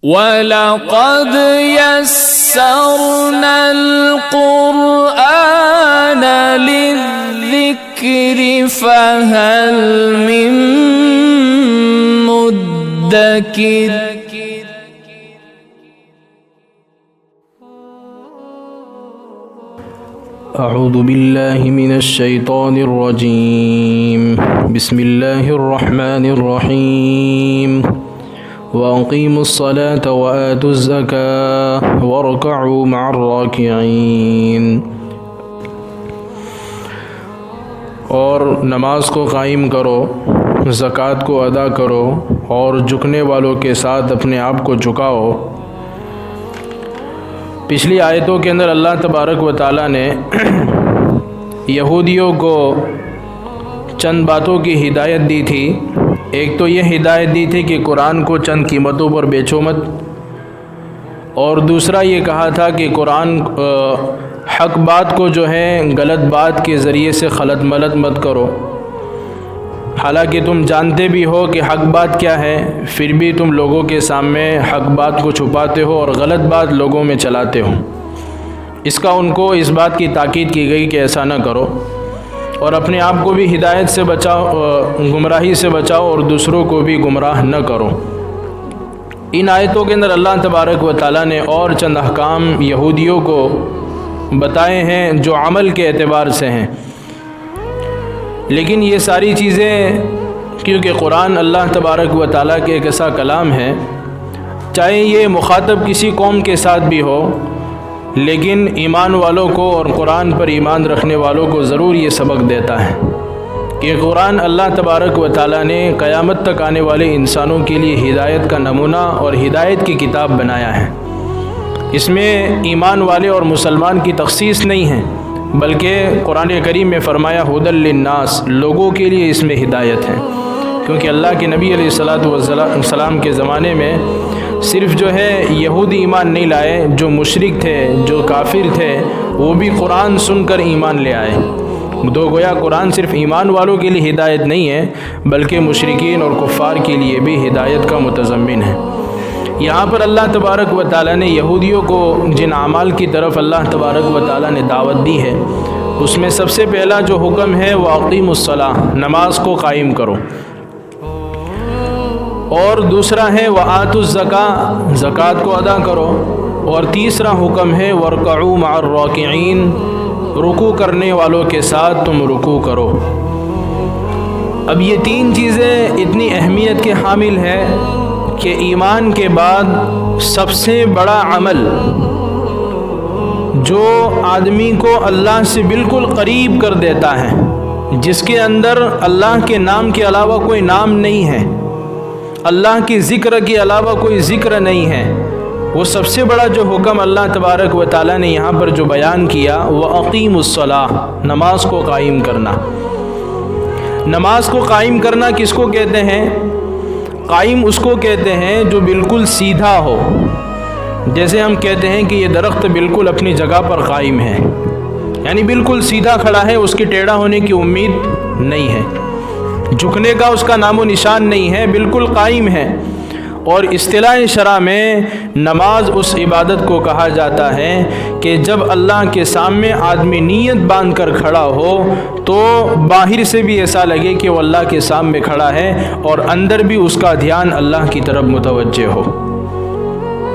وَلَقَدْ يَسَّرْنَا الْقُرْآنَ لِلذِّكْرِ فَهَلْ مِن مُّدَّكِرٍ اعوذ باللہ من الشیطان الرجیم بسم اللہ الرحمن الرحیم وَأَقِيمُوا الصَّلَاةَ وَآتُوا الزَّكَاةَ وَارْكَعُوا مَعَ الرَّاكِعِينَ، اور نماز کو قائم کرو، زکوٰۃ کو ادا کرو اور جھکنے والوں کے ساتھ اپنے آپ کو جھکاؤ۔ پچھلی آیتوں کے اندر اللہ تبارک و تعالیٰ نے یہودیوں کو چند باتوں کی ہدایت دی تھی۔ ایک تو یہ ہدایت دی تھی کہ قرآن کو چند قیمتوں پر بیچو مت، اور دوسرا یہ کہا تھا کہ قرآن حق بات کو جو ہے غلط بات کے ذریعے سے خلط ملط مت کرو۔ حالانکہ تم جانتے بھی ہو کہ حق بات کیا ہے، پھر بھی تم لوگوں کے سامنے حق بات کو چھپاتے ہو اور غلط بات لوگوں میں چلاتے ہو۔ اس کا ان کو اس بات کی تاکید کی گئی کہ ایسا نہ کرو، اور اپنے آپ کو بھی ہدایت سے بچاؤ، گمراہی سے بچاؤ، اور دوسروں کو بھی گمراہ نہ کرو۔ ان آیتوں کے اندر اللہ تبارک و تعالیٰ نے اور چند احکام یہودیوں کو بتائے ہیں جو عمل کے اعتبار سے ہیں، لیکن یہ ساری چیزیں کیونکہ قرآن اللہ تبارک و تعالیٰ کے ایک ایسا کلام ہے، چاہے یہ مخاطب کسی قوم کے ساتھ بھی ہو، لیکن ایمان والوں کو اور قرآن پر ایمان رکھنے والوں کو ضرور یہ سبق دیتا ہے کہ قرآن اللہ تبارک و تعالیٰ نے قیامت تک آنے والے انسانوں کے لیے ہدایت کا نمونہ اور ہدایت کی کتاب بنایا ہے۔ اس میں ایمان والے اور مسلمان کی تخصیص نہیں ہے، بلکہ قرآن کریم میں فرمایا ھدی للناس، لوگوں کے لیے اس میں ہدایت ہے، کیونکہ اللہ کے نبی علیہ السلام کے زمانے میں صرف جو ہے یہودی ایمان نہیں لائے، جو مشرک تھے، جو کافر تھے، وہ بھی قرآن سن کر ایمان لے آئے۔ تو گویا قرآن صرف ایمان والوں کے لیے ہدایت نہیں ہے، بلکہ مشرکین اور کفار کے لیے بھی ہدایت کا متضمن ہے۔ یہاں پر اللہ تبارک و تعالیٰ نے یہودیوں کو جن اعمال کی طرف اللہ تبارک و تعالیٰ نے دعوت دی ہے، اس میں سب سے پہلا جو حکم ہے وہ اقیموا الصلاۃ، نماز کو قائم کرو، اور دوسرا ہے وآتوا الزکاۃ، زکوٰۃ کو ادا کرو، اور تیسرا حکم ہے وارکعوا مع الراکعین، رکوع کرنے والوں کے ساتھ تم رکوع کرو۔ اب یہ تین چیزیں اتنی اہمیت کے حامل ہیں کہ ایمان کے بعد سب سے بڑا عمل جو آدمی کو اللہ سے بالکل قریب کر دیتا ہے، جس کے اندر اللہ کے نام کے علاوہ کوئی نام نہیں ہے، اللہ کی ذکر کے علاوہ کوئی ذکر نہیں ہے، وہ سب سے بڑا جو حکم اللہ تبارک و تعالیٰ نے یہاں پر جو بیان کیا وہ اقیموا الصلاۃ، نماز کو قائم کرنا۔ نماز کو قائم کرنا کس کو کہتے ہیں؟ قائم اس کو کہتے ہیں جو بالکل سیدھا ہو، جیسے ہم کہتے ہیں کہ یہ درخت بالکل اپنی جگہ پر قائم ہے، یعنی بالکل سیدھا کھڑا ہے، اس کے ٹیڑھا ہونے کی امید نہیں ہے، جھکنے کا اس کا نام و نشان نہیں ہے، بالکل قائم ہے۔ اور اصطلاح شرع میں نماز اس عبادت کو کہا جاتا ہے کہ جب اللہ کے سامنے آدمی نیت باندھ کر کھڑا ہو تو باہر سے بھی ایسا لگے کہ وہ اللہ کے سامنے کھڑا ہے، اور اندر بھی اس کا دھیان اللہ کی طرف متوجہ ہو،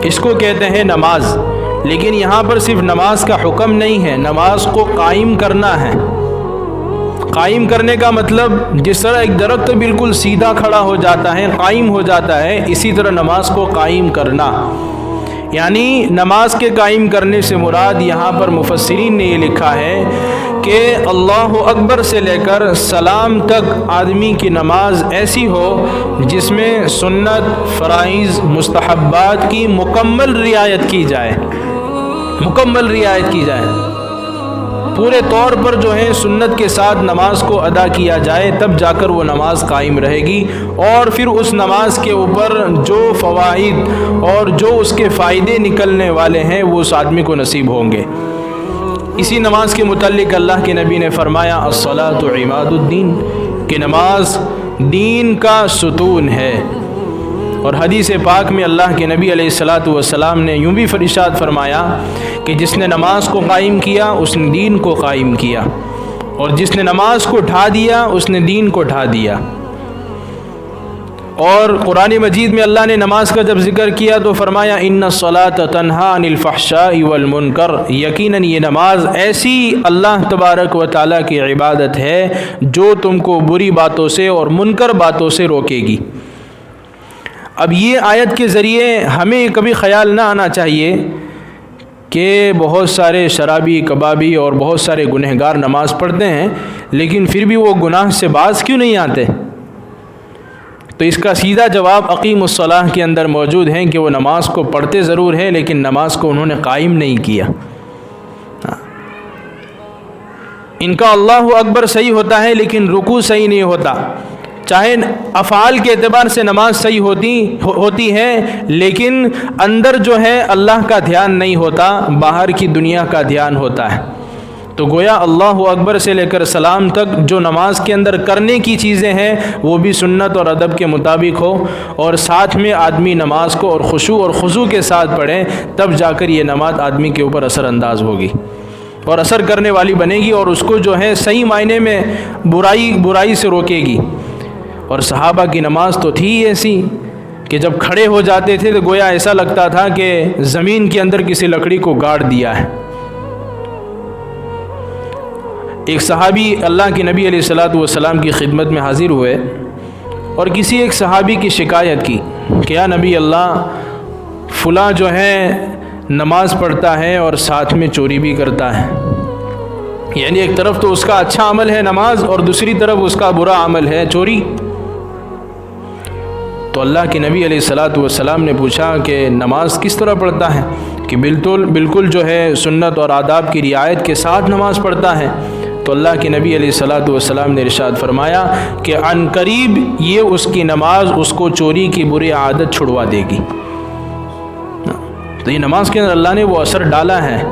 اس کو کہتے ہیں نماز۔ لیکن یہاں پر صرف نماز کا حکم نہیں ہے، نماز کو قائم کرنا ہے۔ قائم کرنے کا مطلب جس طرح ایک درخت بالکل سیدھا کھڑا ہو جاتا ہے، قائم ہو جاتا ہے، اسی طرح نماز کو قائم کرنا، یعنی نماز کے قائم کرنے سے مراد یہاں پر مفسرین نے یہ لکھا ہے کہ اللہ اکبر سے لے کر سلام تک آدمی کی نماز ایسی ہو جس میں سنت، فرائض، مستحبات کی مکمل رعایت کی جائے، مکمل رعایت کی جائے، پورے طور پر جو ہے سنت کے ساتھ نماز کو ادا کیا جائے، تب جا کر وہ نماز قائم رہے گی، اور پھر اس نماز کے اوپر جو فوائد اور جو اس کے فائدے نکلنے والے ہیں وہ اس آدمی کو نصیب ہوں گے۔ اسی نماز کے متعلق اللہ کے نبی نے فرمایا الصلاۃ عماد الدین، کہ نماز دین کا ستون ہے، اور حدیث پاک میں اللہ کے نبی علیہ الصلاۃ والسلام نے یوں بھی ارشاد فرمایا کہ جس نے نماز کو قائم کیا اس نے دین کو قائم کیا، اور جس نے نماز کو ڈھا دیا اس نے دین کو ڈھا دیا۔ اور قرآن مجید میں اللہ نے نماز کا جب ذکر کیا تو فرمایا ان الصلاۃ تنہا عن الفحشاء والمنکر، یقیناً یہ نماز ایسی اللہ تبارک و تعالیٰ کی عبادت ہے جو تم کو بری باتوں سے اور منکر باتوں سے روکے گی۔ اب یہ آیت کے ذریعے ہمیں کبھی خیال نہ آنا چاہیے کہ بہت سارے شرابی کبابی اور بہت سارے گنہگار نماز پڑھتے ہیں لیکن پھر بھی وہ گناہ سے باز کیوں نہیں آتے؟ تو اس کا سیدھا جواب اقیم الصلاۃ کے اندر موجود ہے کہ وہ نماز کو پڑھتے ضرور ہیں لیکن نماز کو انہوں نے قائم نہیں کیا۔ ان کا اللہ اکبر صحیح ہوتا ہے لیکن رکوع صحیح نہیں ہوتا، چاہے افعال کے اعتبار سے نماز صحیح ہوتی ہے لیکن اندر جو ہے اللہ کا دھیان نہیں ہوتا، باہر کی دنیا کا دھیان ہوتا ہے۔ تو گویا اللہ اکبر سے لے کر سلام تک جو نماز کے اندر کرنے کی چیزیں ہیں وہ بھی سنت اور ادب کے مطابق ہو، اور ساتھ میں آدمی نماز کو اور خشوع اور خضوع کے ساتھ پڑھے، تب جا کر یہ نماز آدمی کے اوپر اثر انداز ہوگی اور اثر کرنے والی بنے گی، اور اس کو جو ہے صحیح معنی میں برائی سے روکے گی۔ اور صحابہ کی نماز تو تھی ایسی کہ جب کھڑے ہو جاتے تھے تو گویا ایسا لگتا تھا کہ زمین کے اندر کسی لکڑی کو گاڑ دیا ہے۔ ایک صحابی اللہ کے نبی علیہ الصلاۃ والسلام کی خدمت میں حاضر ہوئے اور کسی ایک صحابی کی شکایت کی کہ یا نبی اللہ، فلاں جو ہے نماز پڑھتا ہے اور ساتھ میں چوری بھی کرتا ہے، یعنی ایک طرف تو اس کا اچھا عمل ہے نماز اور دوسری طرف اس کا برا عمل ہے چوری۔ تو اللہ کے نبی علیہ الصلاۃ والسلام نے پوچھا کہ نماز کس طرح پڑھتا ہے؟ کہ بالکل جو ہے سنت اور آداب کی رعایت کے ساتھ نماز پڑھتا ہے۔ تو اللہ کے نبی علیہ الصلاۃ والسلام نے ارشاد فرمایا کہ عن قریب یہ اس کی نماز اس کو چوری کی بری عادت چھڑوا دے گی۔ تو یہ نماز کے اندر اللہ نے وہ اثر ڈالا ہے،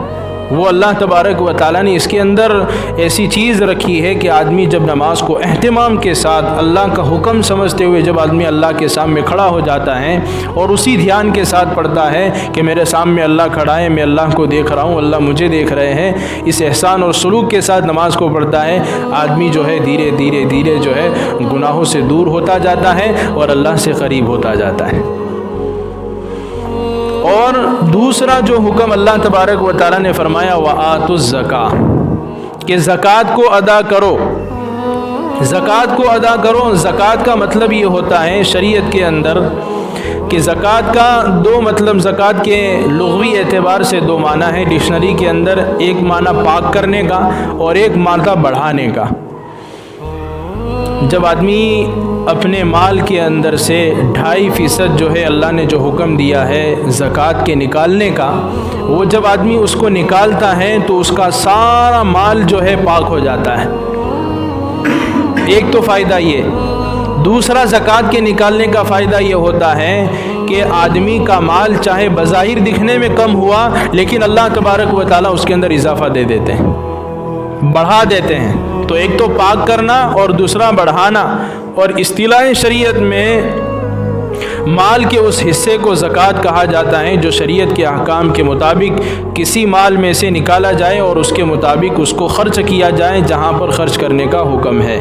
وہ اللہ تبارک و تعالیٰ نے اس کے اندر ایسی چیز رکھی ہے کہ آدمی جب نماز کو اہتمام کے ساتھ اللہ کا حکم سمجھتے ہوئے جب آدمی اللہ کے سامنے کھڑا ہو جاتا ہے اور اسی دھیان کے ساتھ پڑھتا ہے کہ میرے سامنے اللہ کھڑا ہے، میں اللہ کو دیکھ رہا ہوں، اللہ مجھے دیکھ رہے ہیں، اس احسان اور سلوک کے ساتھ نماز کو پڑھتا ہے، آدمی جو ہے دھیرے دھیرے جو ہے گناہوں سے دور ہوتا جاتا ہے اور اللہ سے قریب ہوتا جاتا ہے۔ اور دوسرا جو حکم اللہ تبارک و تعالیٰ نے فرمایا وَآتُوا الزَّکَاۃَ، کہ زکوٰۃ کو ادا کرو، زکوٰۃ کو ادا کرو۔ زکوٰۃ کا مطلب یہ ہوتا ہے شریعت کے اندر کہ زکوٰۃ کا دو مطلب، زکوٰۃ کے لغوی اعتبار سے دو معنی ہے ڈکشنری کے اندر، ایک معنی پاک کرنے کا اور ایک معنی بڑھانے کا۔ جب آدمی اپنے مال کے اندر سے 2.5% جو ہے اللہ نے جو حکم دیا ہے زکوٰۃ کے نکالنے کا، وہ جب آدمی اس کو نکالتا ہے تو اس کا سارا مال جو ہے پاک ہو جاتا ہے۔ ایک تو فائدہ یہ، دوسرا زکوٰۃ کے نکالنے کا فائدہ یہ ہوتا ہے کہ آدمی کا مال چاہے بظاہر دکھنے میں کم ہوا لیکن اللہ تبارک و تعالیٰ اس کے اندر اضافہ دے دیتے ہیں، بڑھا دیتے ہیں۔ تو ایک تو پاک کرنا اور دوسرا بڑھانا، اور اصطلاح شریعت میں مال کے اس حصے کو زکوٰۃ کہا جاتا ہے جو شریعت کے احکام کے مطابق کسی مال میں سے نکالا جائے اور اس کے مطابق اس کو خرچ کیا جائے جہاں پر خرچ کرنے کا حکم ہے۔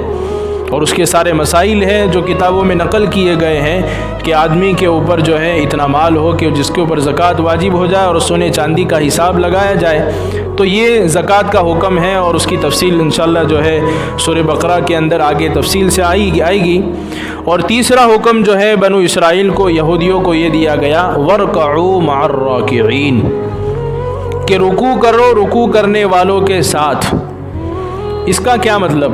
اور اس کے سارے مسائل ہیں جو کتابوں میں نقل کیے گئے ہیں کہ آدمی کے اوپر جو ہے اتنا مال ہو کہ جس کے اوپر زکوٰۃ واجب ہو جائے اور سونے چاندی کا حساب لگایا جائے، تو یہ زکوٰۃ کا حکم ہے، اور اس کی تفصیل انشاءاللہ جو ہے سورہ بقرہ کے اندر آگے تفصیل سے آئے گی۔ اور تیسرا حکم جو ہے بنو اسرائیل کو، یہودیوں کو یہ دیا گیا وَارْكَعُوا مَعَ الرَّاكِعِينَ، کہ رکوع کرو رکوع کرنے والوں کے ساتھ۔ اس کا کیا مطلب؟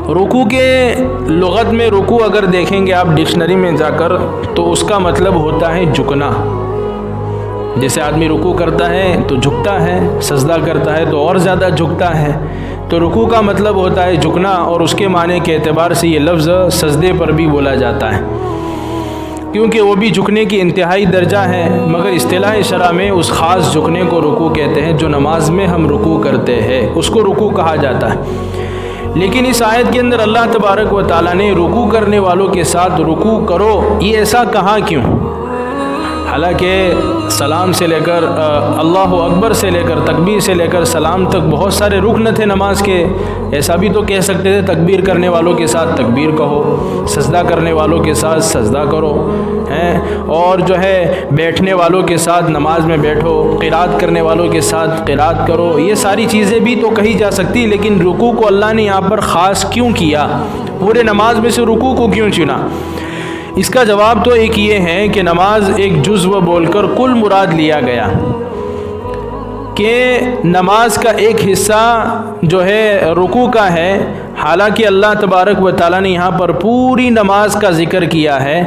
رکوع کے لغت میں رکوع اگر دیکھیں گے آپ ڈکشنری میں جا کر تو اس کا مطلب ہوتا ہے جھکنا۔ جیسے آدمی رکوع کرتا ہے تو جھکتا ہے، سجدہ کرتا ہے تو اور زیادہ جھکتا ہے، تو رکوع کا مطلب ہوتا ہے جھکنا، اور اس کے معنی کے اعتبار سے یہ لفظ سجدے پر بھی بولا جاتا ہے کیونکہ وہ بھی جھکنے کی انتہائی درجہ ہے، مگر اصطلاح شرع میں اس خاص جھکنے کو رکوع کہتے ہیں جو نماز میں ہم رکوع کرتے ہیں، اس کو رکوع کہا جاتا ہے۔ لیکن اس آیت کے اندر اللہ تبارک و تعالیٰ نے رکوع کرنے والوں کے ساتھ رکوع کرو یہ ایسا کہا کیوں؟ حالانکہ سلام سے لے کر اللہ اکبر سے لے کر تکبیر سے لے کر سلام تک بہت سارے رکن تھے نماز کے. ایسا بھی تو کہہ سکتے تھے تکبیر کرنے والوں کے ساتھ تکبیر کہو، سجدہ کرنے والوں کے ساتھ سجدہ کرو ہیں، اور جو ہے بیٹھنے والوں کے ساتھ نماز میں بیٹھو، قرات کرنے والوں کے ساتھ قرات کرو. یہ ساری چیزیں بھی تو کہی جا سکتی، لیکن رکوع کو اللہ نے یہاں پر خاص کیوں کیا؟ پورے نماز میں سے رکوع کو کیوں چنا؟ اس کا جواب تو ایک یہ ہے کہ نماز ایک جزو بول کر کل مراد لیا گیا کہ نماز کا ایک حصہ جو ہے رکوع کا ہے. حالانکہ اللہ تبارک و تعالیٰ نے یہاں پر پوری نماز کا ذکر کیا ہے،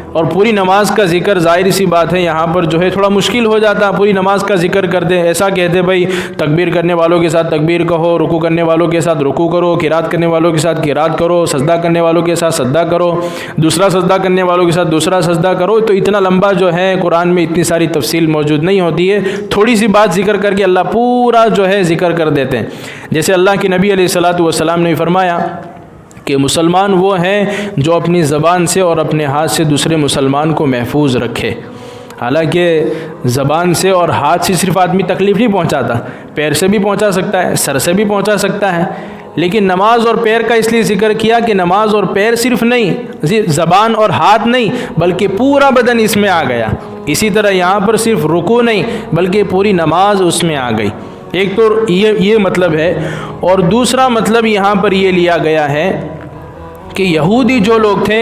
اور پوری نماز کا ذکر ظاہر سی بات ہے یہاں پر جو ہے تھوڑا مشکل ہو جاتا. پوری نماز کا ذکر کرتے ایسا کہتے بھائی تکبیر کرنے والوں کے ساتھ تکبیر کہو، رکوع کرنے والوں کے ساتھ رکوع کرو، قرات کرنے والوں کے ساتھ قرات کرو، سجدہ کرنے والوں کے ساتھ سجدہ کرو، دوسرا سجدہ کرنے والوں کے ساتھ دوسرا سجدہ کرو. تو اتنا لمبا جو ہے قرآن میں اتنی ساری تفصیل موجود نہیں ہوتی ہے. تھوڑی سی بات ذکر کر کے اللہ پورا جو ہے ذکر کر دیتے ہیں. جیسے اللہ کے نبی علیہ الصلاۃ والسلام نے فرمایا کہ مسلمان وہ ہیں جو اپنی زبان سے اور اپنے ہاتھ سے دوسرے مسلمان کو محفوظ رکھے. حالانکہ زبان سے اور ہاتھ سے صرف آدمی تکلیف نہیں پہنچاتا، پیر سے بھی پہنچا سکتا ہے، سر سے بھی پہنچا سکتا ہے. لیکن نماز اور پیر کا اس لیے ذکر کیا کہ نماز اور پیر صرف نہیں، زبان اور ہاتھ نہیں، بلکہ پورا بدن اس میں آ گیا. اسی طرح یہاں پر صرف رکوع نہیں بلکہ پوری نماز اس میں آ گئی. ایک تو یہ مطلب ہے، اور دوسرا مطلب یہاں پر یہ لیا گیا ہے کہ یہودی جو لوگ تھے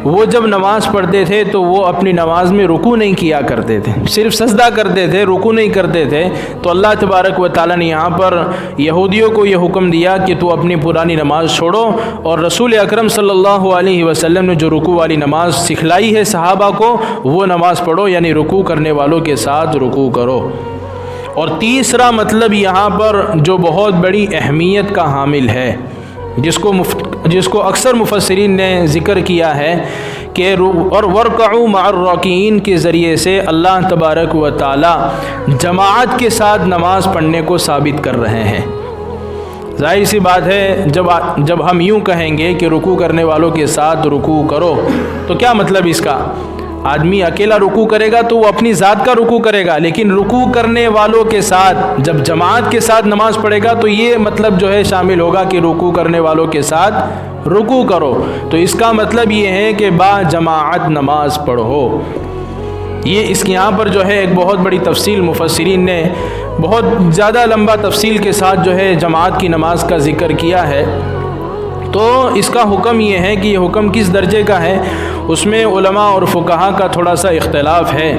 وہ جب نماز پڑھتے تھے تو وہ اپنی نماز میں رکوع نہیں کیا کرتے تھے، صرف سجدہ کرتے تھے، رکوع نہیں کرتے تھے. تو اللہ تبارک و تعالیٰ نے یہاں پر یہودیوں کو یہ حکم دیا کہ تو اپنی پرانی نماز چھوڑو، اور رسول اکرم صلی اللہ علیہ وسلم نے جو رکوع والی نماز سکھلائی ہے صحابہ کو وہ نماز پڑھو، یعنی رکوع کرنے والوں کے ساتھ رکوع کرو. اور تیسرا مطلب یہاں پر جو بہت بڑی اہمیت کا حامل ہے، جس کو اکثر مفسرین نے ذکر کیا ہے کہ اور ورکعوا مع الراکعین کے ذریعے سے اللہ تبارک و تعالی جماعت کے ساتھ نماز پڑھنے کو ثابت کر رہے ہیں. ظاہر سی بات ہے جب ہم یوں کہیں گے کہ رکوع کرنے والوں کے ساتھ رکوع کرو تو کیا مطلب اس کا؟ آدمی اکیلا رکوع کرے گا تو وہ اپنی ذات کا رکوع کرے گا، لیکن رکوع کرنے والوں کے ساتھ جب جماعت کے ساتھ نماز پڑھے گا تو یہ مطلب جو ہے شامل ہوگا کہ رکوع کرنے والوں کے ساتھ رکوع کرو. تو اس کا مطلب یہ ہے کہ با جماعت نماز پڑھو. یہ اس یہاں پر جو ہے ایک بہت بڑی تفصیل مفسرین نے بہت زیادہ لمبا تفصیل کے ساتھ جو ہے جماعت کی نماز کا ذکر کیا ہے. تو اس کا حکم یہ ہے کہ یہ حکم کس درجے کا ہے، اس میں علماء اور فقہا کا تھوڑا سا اختلاف ہے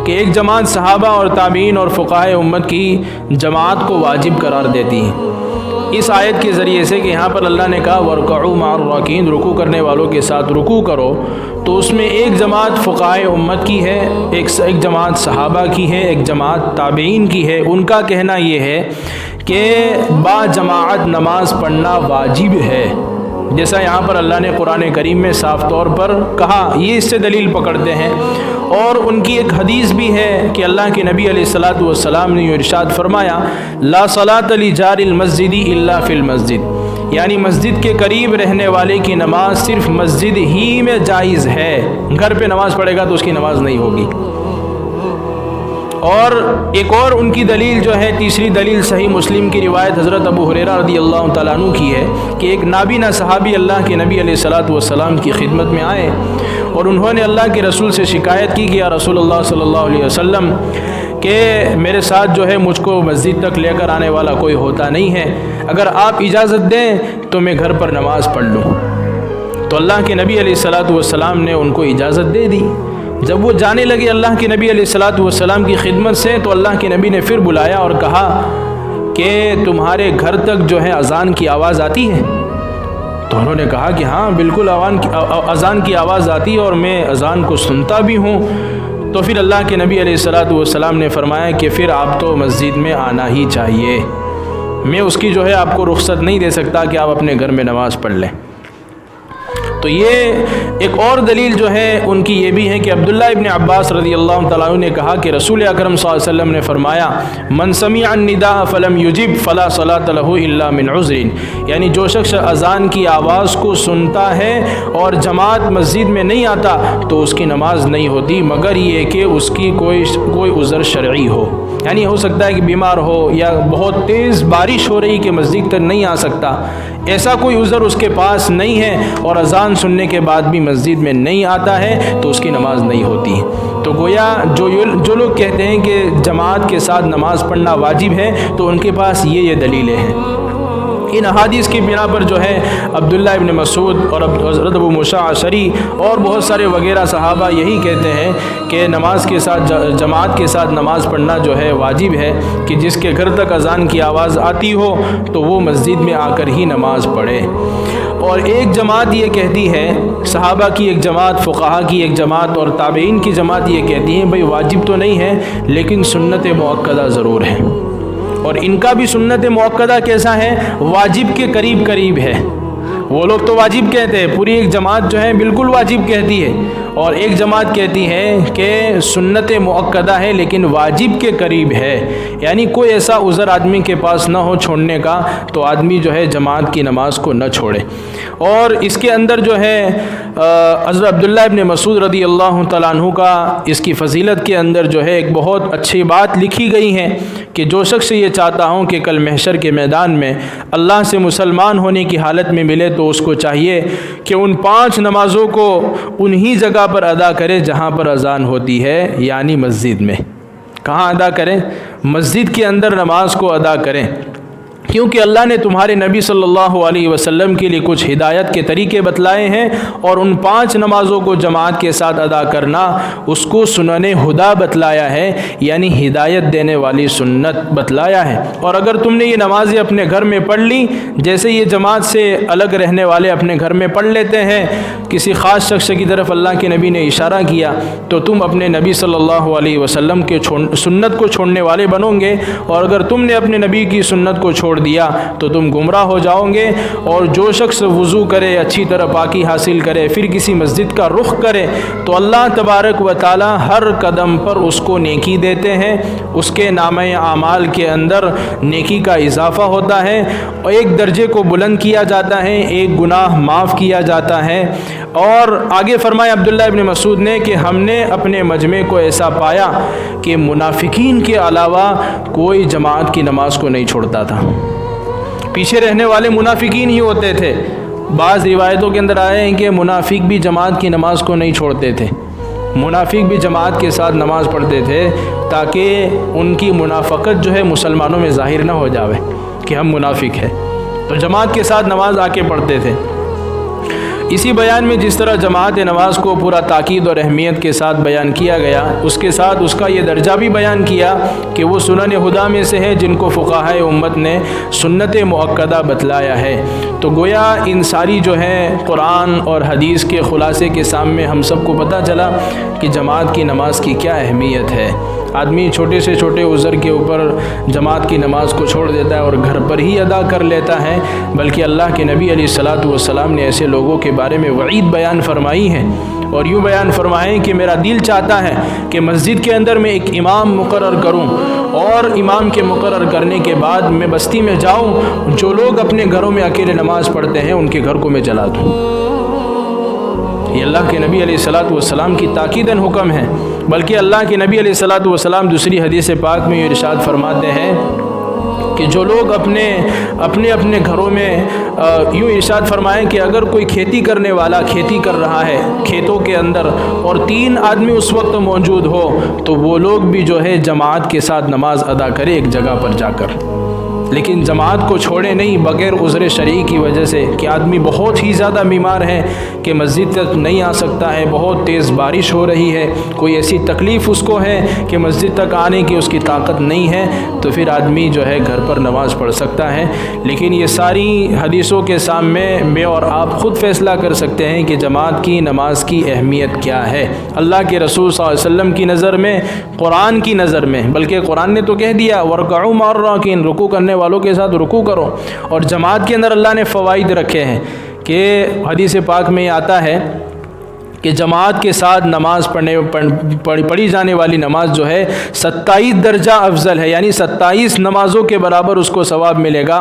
کہ ایک جماعت صحابہ اور تابعین اور فقہائے امت کی جماعت کو واجب قرار دیتی ہے اس آیت کے ذریعے سے کہ یہاں پر اللہ نے کہا وَارْكَعُوا مَعَ الرَّاكِعِينَ، رکوع کرنے والوں کے ساتھ رکوع کرو. تو اس میں ایک جماعت فقہائے امت کی ہے، ایک جماعت صحابہ کی ہے، ایک جماعت تابعین کی ہے. ان کا کہنا یہ ہے کہ با جماعت نماز پڑھنا واجب ہے، جیسا یہاں پر اللہ نے قرآن کریم میں صاف طور پر کہا. یہ اس سے دلیل پکڑتے ہیں. اور ان کی ایک حدیث بھی ہے کہ اللہ کے نبی علیہ الصلاۃ والسلام نے ارشاد فرمایا لا صلاۃ لجار المسجد الا فی المسجد، یعنی مسجد کے قریب رہنے والے کی نماز صرف مسجد ہی میں جائز ہے، گھر پہ نماز پڑھے گا تو اس کی نماز نہیں ہوگی. اور ایک اور ان کی دلیل جو ہے، تیسری دلیل صحیح مسلم کی روایت حضرت ابو ہریرہ رضی اللہ تعالیٰ عنہ کی ہے کہ ایک نابینا صحابی اللہ کے نبی علیہ الصلاۃ والسلام کی خدمت میں آئے اور انہوں نے اللہ کے رسول سے شکایت کی کہ یا رسول اللہ صلی اللہ علیہ وسلم کہ میرے ساتھ جو ہے مجھ کو مسجد تک لے کر آنے والا کوئی ہوتا نہیں ہے، اگر آپ اجازت دیں تو میں گھر پر نماز پڑھ لوں. تو اللہ کے نبی علیہ الصلاۃ والسلام نے ان کو اجازت دے دی. جب وہ جانے لگے اللہ کے نبی علیہ الصلاۃ والسلام کی خدمت سے تو اللہ کے نبی نے پھر بلایا اور کہا کہ تمہارے گھر تک جو ہے اذان کی آواز آتی ہے؟ تو انہوں نے کہا کہ ہاں بالکل اذان کی آواز آتی ہے اور میں اذان کو سنتا بھی ہوں. تو پھر اللہ کے نبی علیہ الصلاۃ والسلام نے فرمایا کہ پھر آپ تو مسجد میں آنا ہی چاہیے، میں اس کی جو ہے آپ کو رخصت نہیں دے سکتا کہ آپ اپنے گھر میں نماز پڑھ لیں. تو یہ ایک اور دلیل جو ہے ان کی یہ بھی ہے کہ عبداللہ ابن عباس رضی اللہ تعالیٰ عنہ نے کہا کہ رسول اکرم صلی اللہ علیہ وسلم نے فرمایا من سمع النداء فلم یجب فلا صلاۃ لہ الا من عذر، یعنی جو شخص اذان کی آواز کو سنتا ہے اور جماعت مسجد میں نہیں آتا تو اس کی نماز نہیں ہوتی مگر یہ کہ اس کی کوئی عذر شرعی ہو، یعنی ہو سکتا ہے کہ بیمار ہو یا بہت تیز بارش ہو رہی کہ مسجد تک نہیں آ سکتا، ایسا کوئی عذر اس کے پاس نہیں ہے اور اذان سننے کے بعد بھی مسجد میں نہیں آتا ہے تو اس کی نماز نہیں ہوتی۔ تو گویا جو لوگ کہتے ہیں کہ جماعت کے ساتھ نماز پڑھنا واجب ہے تو ان کے پاس یہ دلیلیں ہیں۔ ان احادیث کی بنا پر جو ہے عبداللہ ابن مسعود اور حضرت ابو موسیٰ اشعری اور بہت سارے وغیرہ صحابہ یہی کہتے ہیں کہ نماز کے ساتھ جماعت کے ساتھ نماز پڑھنا جو ہے واجب ہے، کہ جس کے گھر تک اذان کی آواز آتی ہو تو وہ مسجد میں آ کر ہی نماز پڑھے۔ اور ایک جماعت یہ کہتی ہے، صحابہ کی ایک جماعت، فقہا کی ایک جماعت اور تابعین کی جماعت یہ کہتی ہے بھئی واجب تو نہیں ہے لیکن سنت مؤکدہ ضرور ہے، اور ان کا بھی سنت مؤکدہ کیسا ہے؟ واجب کے قریب ہے۔ وہ لوگ تو واجب کہتے ہیں، پوری ایک جماعت جو ہے بالکل واجب کہتی ہے، اور ایک جماعت کہتی ہے کہ سنت مؤکدہ ہے لیکن واجب کے قریب ہے، یعنی کوئی ایسا عذر آدمی کے پاس نہ ہو چھوڑنے کا تو آدمی جو ہے جماعت کی نماز کو نہ چھوڑے۔ اور اس کے اندر جو ہے حضرت عبداللہ ابن مسعود رضی اللہ تعالیٰ عنہ کا اس کی فضیلت کے اندر جو ہے ایک بہت اچھی بات لکھی گئی ہے کہ جو شخص یہ چاہتا ہوں کہ کل محشر کے میدان میں اللہ سے مسلمان ہونے کی حالت میں ملے تو اس کو چاہیے کہ ان 5 نمازوں کو انہی جگہ پر ادا کرے جہاں پر اذان ہوتی ہے، یعنی مسجد میں۔ کہاں ادا کریں؟ مسجد کے اندر نماز کو ادا کریں، کیونکہ اللہ نے تمہارے نبی صلی اللہ علیہ وسلم کے لیے کچھ ہدایت کے طریقے بتلائے ہیں، اور ان 5 نمازوں کو جماعت کے ساتھ ادا کرنا اس کو سنن ہدا بتلایا ہے، یعنی ہدایت دینے والی سنت بتلایا ہے۔ اور اگر تم نے یہ نمازیں اپنے گھر میں پڑھ لی، جیسے یہ جماعت سے الگ رہنے والے اپنے گھر میں پڑھ لیتے ہیں، کسی خاص شخص کی طرف اللہ کے نبی نے اشارہ کیا تو تم اپنے نبی صلی اللہ علیہ وسلم کے سنت کو چھوڑنے والے بنو گے، اور اگر تم نے اپنے نبی کی سنت کو چھوڑ دیا تو تم گمراہ ہو جاؤ گے۔ اور جو شخص وضو کرے، اچھی طرح پاکی حاصل کرے، پھر کسی مسجد کا رخ کرے تو اللہ تبارک و تعالی ہر قدم پر اس کو نیکی دیتے ہیں، اس کے نامہ اعمال کے اندر نیکی کا اضافہ ہوتا ہے، اور ایک درجے کو بلند کیا جاتا ہے، ایک گناہ معاف کیا جاتا ہے۔ اور آگے فرمایا عبداللہ ابن مسعود نے کہ ہم نے اپنے مجمع کو ایسا پایا کہ منافقین کے علاوہ کوئی جماعت کی نماز کو نہیں چھوڑتا تھا، پیچھے رہنے والے منافقین ہی ہوتے تھے۔ بعض روایتوں کے اندر آئے ہیں کہ منافق بھی جماعت کی نماز کو نہیں چھوڑتے تھے، منافق بھی جماعت کے ساتھ نماز پڑھتے تھے تاکہ ان کی منافقت جو ہے مسلمانوں میں ظاہر نہ ہو جاوے کہ ہم منافق ہیں، تو جماعت کے ساتھ نماز آ کے پڑھتے تھے۔ اسی بیان میں جس طرح جماعت نماز کو پورا تاکید اور اہمیت کے ساتھ بیان کیا گیا، اس کے ساتھ اس کا یہ درجہ بھی بیان کیا کہ وہ سنن ہدا میں سے ہے جن کو فقہائے امت نے سنت مؤکدہ بتلایا ہے۔ تو گویا ان ساری جو ہے قرآن اور حدیث کے خلاصے کے سامنے ہم سب کو پتہ چلا کہ جماعت کی نماز کی کیا اہمیت ہے۔ آدمی چھوٹے سے چھوٹے عذر کے اوپر جماعت کی نماز کو چھوڑ دیتا ہے اور گھر پر ہی ادا کر لیتا ہے، بلکہ اللہ کے نبی علیہ الصلاۃ والسلام نے ایسے لوگوں کے بارے میں وعید بیان فرمائی ہے، اور یوں بیان فرمائیں کہ میرا دل چاہتا ہے کہ مسجد کے اندر میں ایک امام مقرر کروں، اور امام کے مقرر کرنے کے بعد میں بستی میں جاؤں، جو لوگ اپنے گھروں میں اکیلے نماز پڑھتے ہیں ان کے گھر کو میں جلا دوں۔ یہ اللہ کے نبی علیہ الصلاۃ والسلام کی تاکیداً حکم ہے، بلکہ اللہ کے نبی علیہ الصلاۃ والسلام دوسری حدیث پاک میں یہ ارشاد فرماتے ہیں کہ جو لوگ اپنے گھروں میں یوں ارشاد فرمائیں کہ اگر کوئی کھیتی کرنے والا کھیتی کر رہا ہے کھیتوں کے اندر اور 3 آدمی اس وقت موجود ہو تو وہ لوگ بھی جو ہے جماعت کے ساتھ نماز ادا کرے ایک جگہ پر جا کر، لیکن جماعت کو چھوڑے نہیں بغیر عذر شرعی کی وجہ سے کہ آدمی بہت ہی زیادہ بیمار ہے کہ مسجد تک نہیں آ سکتا ہے، بہت تیز بارش ہو رہی ہے، کوئی ایسی تکلیف اس کو ہے کہ مسجد تک آنے کی اس کی طاقت نہیں ہے، تو پھر آدمی جو ہے گھر پر نماز پڑھ سکتا ہے۔ لیکن یہ ساری حدیثوں کے سامنے میں اور آپ خود فیصلہ کر سکتے ہیں کہ جماعت کی نماز کی اہمیت کیا ہے اللہ کے رسول صلی اللہ علیہ وسلم کی نظر میں، قرآن کی نظر میں، بلکہ قرآن نے تو کہہ دیا وَارْكَعُوا مَعَ الرَّاكِعِينَ، رکوع کرنے والوں کے ساتھ رکوع کرو، اور جماعت کے اندر اللہ نے فوائد رکھے ہیں کہ حدیث پاک میں آتا ہے کہ جماعت کے ساتھ نماز پڑھی جانے والی نماز جو ہے 27 درجہ افضل ہے، یعنی 27 نمازوں کے برابر اس کو ثواب ملے گا۔